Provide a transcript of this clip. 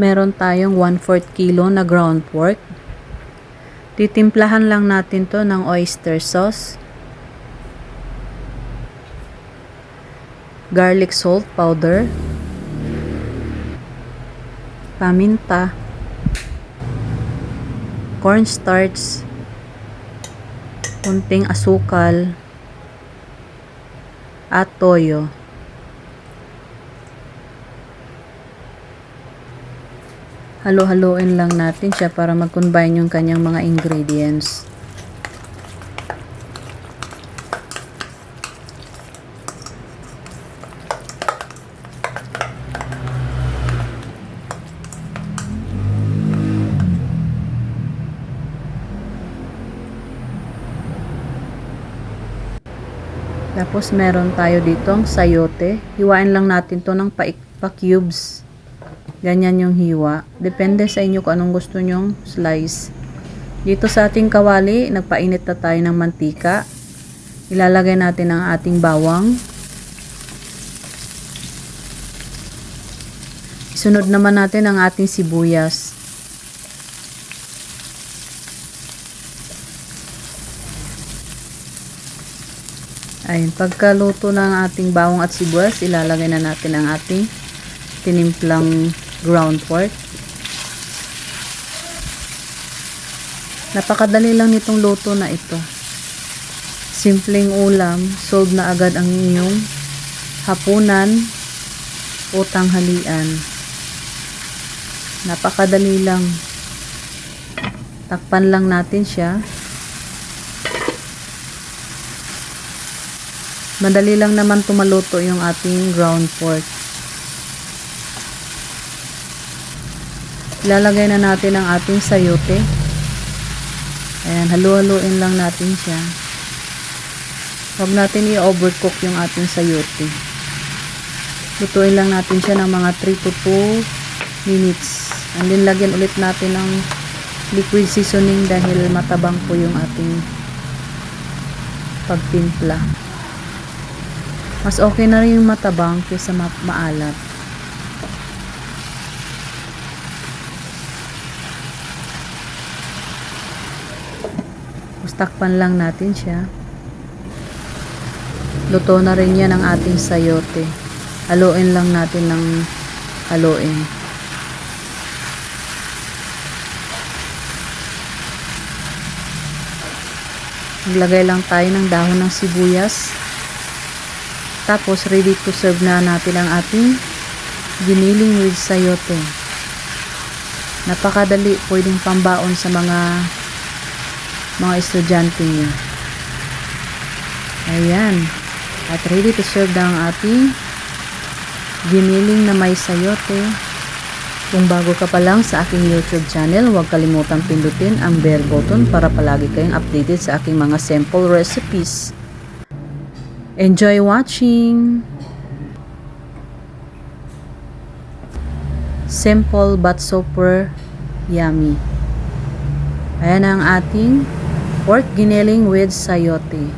Meron tayong 1/4 kilo na ground pork. Titimplahan lang natin to ng oyster sauce, garlic salt powder, paminta, cornstarch, kunting asukal, at toyo. Halo-haloin lang natin siya para mag-combine yung kanyang mga ingredients. Tapos meron tayo ditong sayote. Hiwain lang natin to ng pa-cubes. Ganyan yung hiwa. Depende sa inyo kung anong gusto nyong slice. Dito sa ating kawali, nagpainit na tayo ng mantika. Ilalagay natin ang ating bawang. Isunod naman natin ang ating sibuyas. Ayun, pagkaluto ng ating bawang at sibuyas, ilalagay na natin ang ating tinimplang ground pork. Napakadali lang nitong luto na ito. Simpleng ulam, solve na agad ang inyong hapunan o tanghalian. Napakadali lang. Takpan lang natin siya. Madali lang naman tumaluto yung ating ground pork. Ilalagay na natin ang ating sayote. Ayan, halu-haluin lang natin siya. Huwag natin i-overcook yung ating sayote. Lutuin lang natin siya ng mga 3 to 2 minutes. And then lagyan ulit natin ng liquid seasoning dahil matabang po yung ating pagtimpla. Mas okay na rin yung matabang kaysa maalat. Takpan lang natin siya. Luto na rin yan ang ating sayote. Haluin lang natin ng haluin. Maglagay lang tayo ng dahon ng sibuyas. Tapos ready to serve na natin ang ating giniling with sayote. Napakadali, pwedeng pambaon sa mga estudyante niyo. Ayan. At ready to serve na ang ating giniling na may sayote. Kung bago ka pa lang sa aking YouTube channel, huwag kalimutang pindutin ang bell button para palagi kayong updated sa aking mga simple recipes. Enjoy watching! Simple but super yummy. Ayan ang ating pork giniling with sayote.